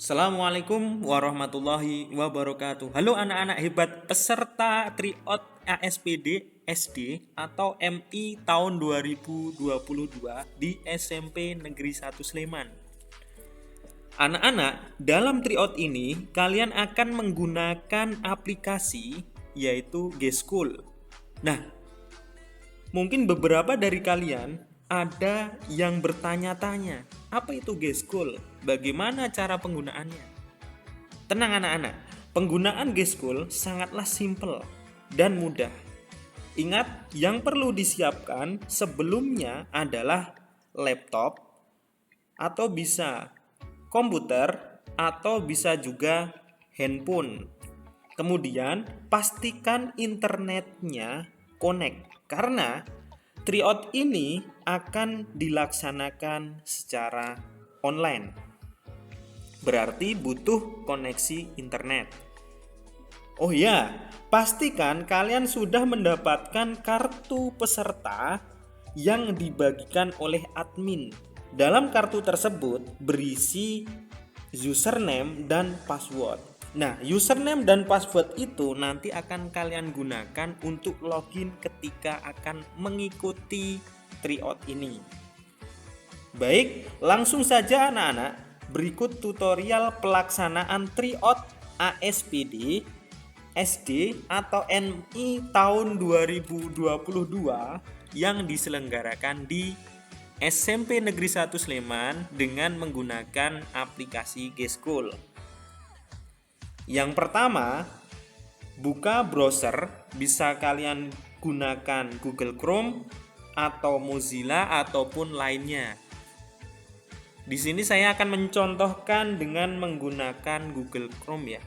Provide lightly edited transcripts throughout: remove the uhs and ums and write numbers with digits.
Assalamualaikum warahmatullahi wabarakatuh. Halo anak-anak hebat peserta Tryout ASPD SD atau MI tahun 2022 di SMP Negeri 1 Sleman. Anak-anak, dalam Tryout ini kalian akan menggunakan aplikasi yaitu G-School. Nah, mungkin beberapa dari kalian ada yang bertanya-tanya, apa itu G-School? Bagaimana cara penggunaannya? Tenang anak-anak, penggunaan G-School sangatlah simpel dan mudah. Ingat, yang perlu disiapkan sebelumnya adalah laptop atau bisa komputer atau bisa juga handphone. Kemudian pastikan internetnya connect karena Tryout ini akan dilaksanakan secara online. Berarti butuh koneksi internet. Oh ya, pastikan kalian sudah mendapatkan kartu peserta yang dibagikan oleh admin. Dalam kartu tersebut berisi username dan password. Nah, username dan password itu nanti akan kalian gunakan untuk login ketika akan mengikuti Tryout ini. Baik, langsung saja anak-anak, berikut tutorial pelaksanaan Tryout ASPD SD atau MI tahun 2022 yang diselenggarakan di SMP Negeri 1 Sleman dengan menggunakan aplikasi G-School. Yang pertama, buka browser, bisa kalian gunakan Google Chrome atau Mozilla ataupun lainnya. Di sini saya akan mencontohkan dengan menggunakan Google Chrome ya.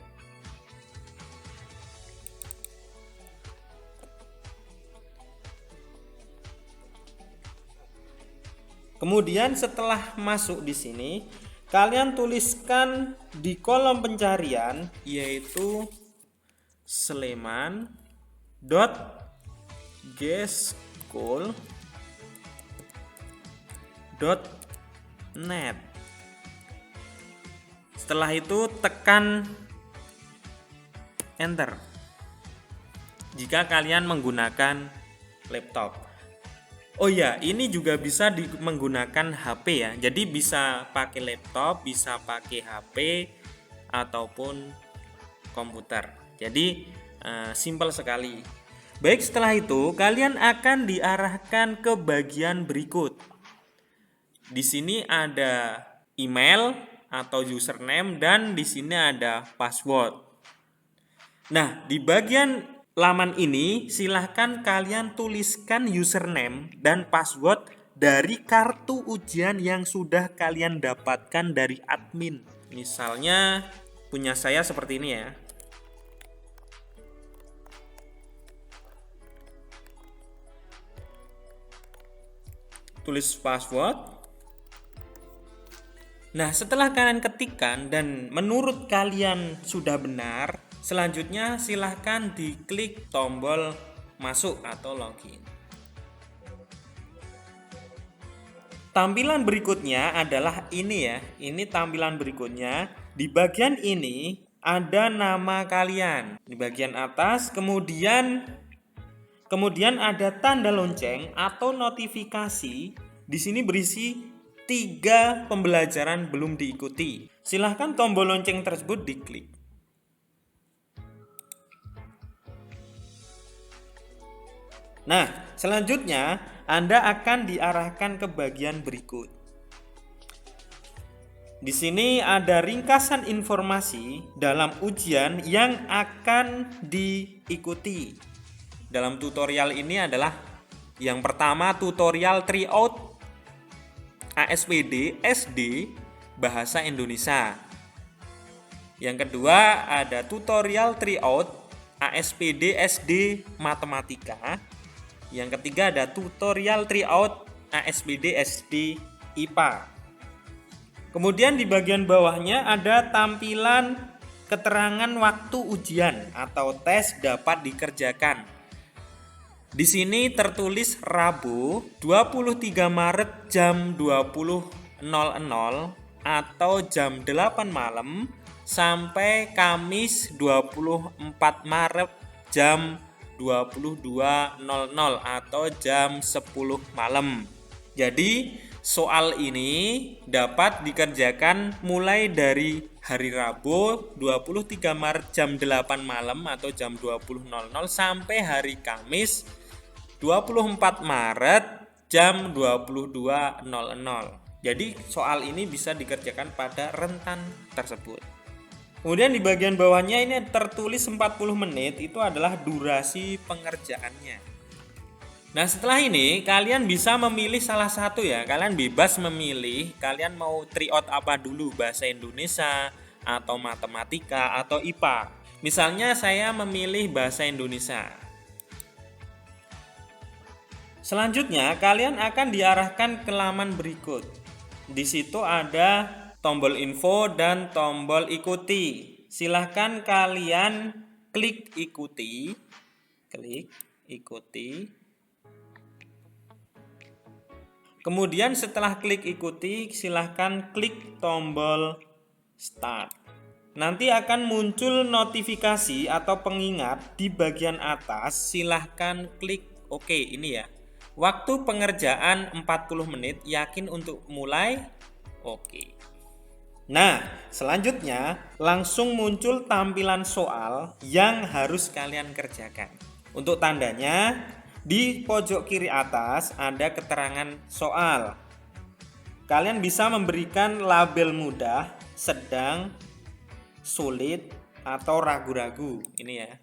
Kemudian setelah masuk di sini, kalian tuliskan di kolom pencarian yaitu sleman.gschool.net. Setelah itu tekan enter jika kalian menggunakan laptop. Oh ya, ini juga bisa menggunakan HP ya. Jadi bisa pakai laptop, bisa pakai HP ataupun komputer. Jadi simpel sekali. Baik, setelah itu kalian akan diarahkan ke bagian berikut. Di sini ada email atau username dan di sini ada password. Nah, di bagian laman ini silahkan kalian tuliskan username dan password dari kartu ujian yang sudah kalian dapatkan dari admin. Misalnya punya saya seperti ini ya. Tulis password. Nah, setelah kalian ketikkan dan menurut kalian sudah benar, selanjutnya silahkan diklik tombol masuk atau login. Tampilan berikutnya adalah ini ya. Ini tampilan berikutnya. Di bagian ini ada nama kalian. Di bagian atas kemudian ada tanda lonceng atau notifikasi. Di sini berisi 3 pembelajaran belum diikuti. Silahkan tombol lonceng tersebut diklik. Nah, selanjutnya Anda akan diarahkan ke bagian berikut. Di sini ada ringkasan informasi dalam ujian yang akan diikuti. Dalam tutorial ini adalah yang pertama tutorial Tryout ASPD SD Bahasa Indonesia. Yang kedua ada tutorial Tryout ASPD SD Matematika. Yang ketiga ada tutorial Tryout ASPD SD IPA. Kemudian di bagian bawahnya ada tampilan keterangan waktu ujian atau tes dapat dikerjakan. Di sini tertulis Rabu 23 Maret jam 20.00 atau jam 8 malam sampai Kamis 24 Maret jam 22.00 atau jam 10 malam. Jadi soal ini dapat dikerjakan mulai dari hari Rabu 23 Maret jam 8 malam atau jam 20.00 sampai hari Kamis 24 Maret jam 22.00. Jadi soal ini bisa dikerjakan pada rentan tersebut. Kemudian di bagian bawahnya ini tertulis 40 menit, itu adalah durasi pengerjaannya. Nah, setelah ini kalian bisa memilih salah satu ya. Kalian bebas memilih kalian mau tryout apa dulu, bahasa Indonesia atau matematika atau IPA. Misalnya saya memilih bahasa Indonesia. Selanjutnya kalian akan diarahkan ke laman berikut. Di situ ada tombol info dan tombol ikuti. Silahkan kalian klik ikuti. Kemudian setelah klik ikuti, silahkan klik tombol start. Nanti akan muncul notifikasi atau pengingat di bagian atas. Silahkan klik OK ini ya. Waktu pengerjaan 40 menit, yakin untuk mulai? Oke. Nah, selanjutnya langsung muncul tampilan soal yang harus kalian kerjakan. Untuk tandanya, di pojok kiri atas ada keterangan soal. Kalian bisa memberikan label mudah, sedang, sulit, atau ragu-ragu. Ini ya.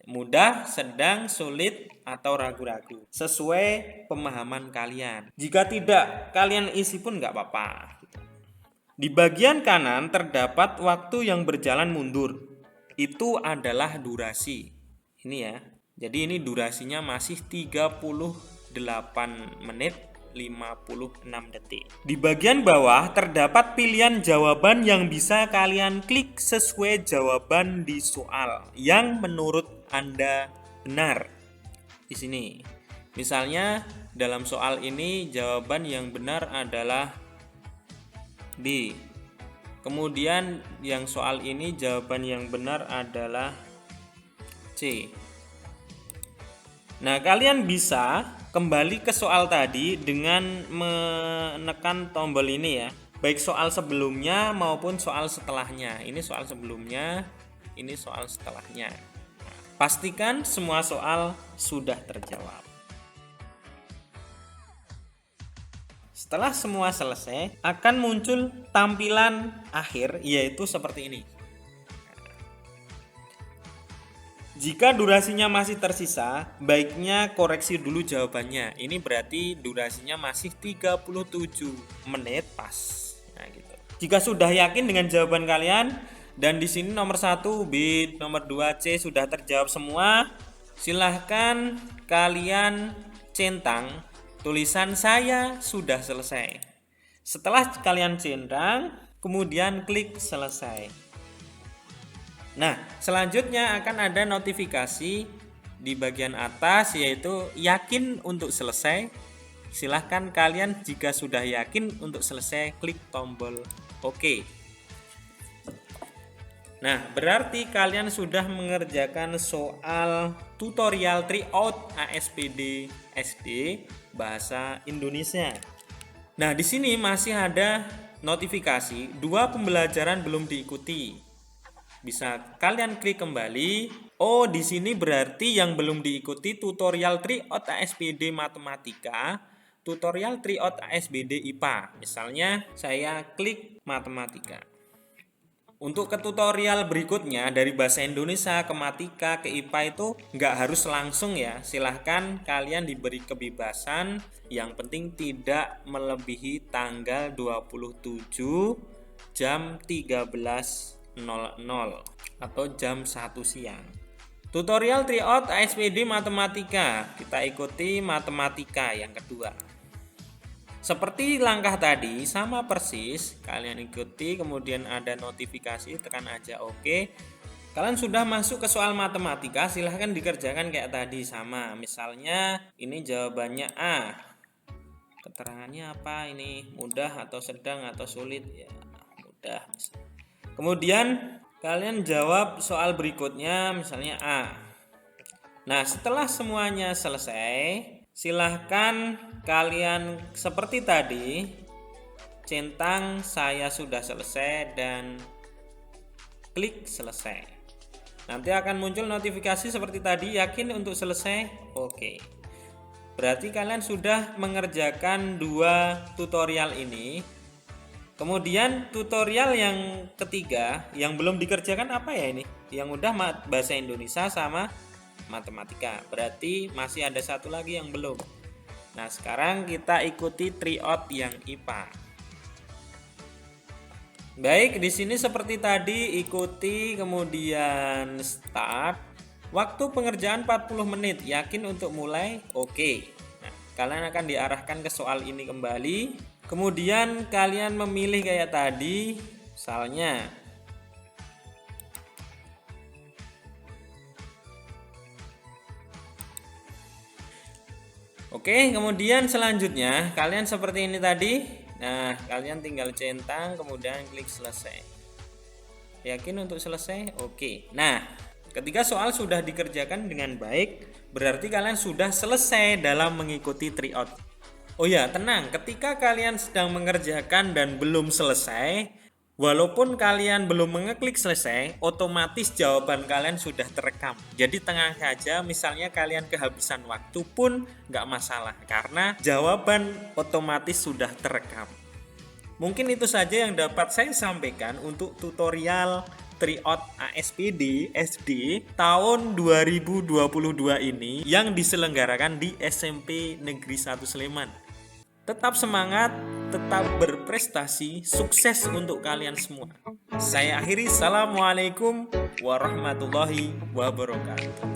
Mudah, sedang, sulit, atau ragu-ragu. Sesuai pemahaman kalian. Jika tidak, kalian isi pun nggak apa-apa. Di bagian kanan terdapat waktu yang berjalan mundur. Itu adalah durasi. Ini ya. Jadi ini durasinya masih 38 menit 56 detik. Di bagian bawah terdapat pilihan jawaban yang bisa kalian klik sesuai jawaban di soal yang menurut Anda benar. Di sini. Misalnya dalam soal ini jawaban yang benar adalah B. Kemudian yang soal ini jawaban yang benar adalah C. Nah, kalian bisa kembali ke soal tadi dengan menekan tombol ini ya. Baik soal sebelumnya maupun soal setelahnya. Ini soal sebelumnya, ini soal setelahnya. Nah, pastikan semua soal sudah terjawab. Setelah semua selesai, akan muncul tampilan akhir, yaitu seperti ini. Jika durasinya masih tersisa, baiknya koreksi dulu jawabannya. Ini berarti durasinya masih 37 menit pas. Nah, gitu. Jika sudah yakin dengan jawaban kalian, dan di sini nomor 1 B, nomor 2 C sudah terjawab semua, silahkan kalian centang tulisan saya sudah selesai. Setelah kalian centang, kemudian klik selesai. Nah, selanjutnya akan ada notifikasi di bagian atas yaitu yakin untuk selesai. Silahkan kalian jika sudah yakin untuk selesai klik tombol OK. Nah, berarti kalian sudah mengerjakan soal tutorial tryout ASPD SD Bahasa Indonesia. Nah, di sini masih ada notifikasi 2 pembelajaran belum diikuti. Bisa kalian klik kembali. Oh, di sini berarti yang belum diikuti tutorial tryout ASPD Matematika, tutorial tryout ASPD IPA. Misalnya saya klik Matematika. Untuk ke tutorial berikutnya dari bahasa Indonesia ke Matika ke IPA itu nggak harus langsung ya. Silahkan kalian diberi kebebasan. Yang penting tidak melebihi tanggal 27 jam 13.00 atau jam 1 siang. Tutorial tryout ASPD Matematika. Kita ikuti Matematika yang kedua. Seperti langkah tadi, sama persis, kalian ikuti, kemudian ada notifikasi, tekan aja OK. Kalian sudah masuk ke soal matematika, silahkan dikerjakan kayak tadi sama. Misalnya ini jawabannya A. Keterangannya apa ini? Mudah atau sedang atau sulit? Ya, mudah. Kemudian kalian jawab soal berikutnya, misalnya A. Nah, setelah semuanya selesai, silahkan kalian seperti tadi centang saya sudah selesai dan klik selesai. Nanti akan muncul notifikasi seperti tadi, yakin untuk selesai? Oke. Berarti kalian sudah mengerjakan 2 tutorial ini. Kemudian tutorial yang ketiga yang belum dikerjakan apa ya ini? Yang udah bahasa Indonesia sama matematika. Berarti masih ada satu lagi yang belum. Nah, sekarang kita ikuti tryout yang IPA. Baik, di sini seperti tadi ikuti kemudian start. Waktu pengerjaan 40 menit. Yakin untuk mulai? Oke. Nah, kalian akan diarahkan ke soal ini kembali. Kemudian kalian memilih kayak tadi, misalnya oke, kemudian selanjutnya kalian seperti ini tadi. Nah, kalian tinggal centang kemudian klik selesai. Yakin untuk selesai? Oke. Nah, ketika soal sudah dikerjakan dengan baik, berarti kalian sudah selesai dalam mengikuti tryout. Oh ya, tenang, ketika kalian sedang mengerjakan dan belum selesai, walaupun kalian belum mengeklik selesai, otomatis jawaban kalian sudah terekam. Jadi tenang saja, misalnya kalian kehabisan waktu pun nggak masalah, karena jawaban otomatis sudah terekam. Mungkin itu saja yang dapat saya sampaikan untuk tutorial tryout ASPD SD tahun 2022 ini yang diselenggarakan di SMP Negeri 1 Sleman. Tetap semangat, tetap berprestasi, sukses untuk kalian semua. Saya akhiri, assalamualaikum warahmatullahi wabarakatuh.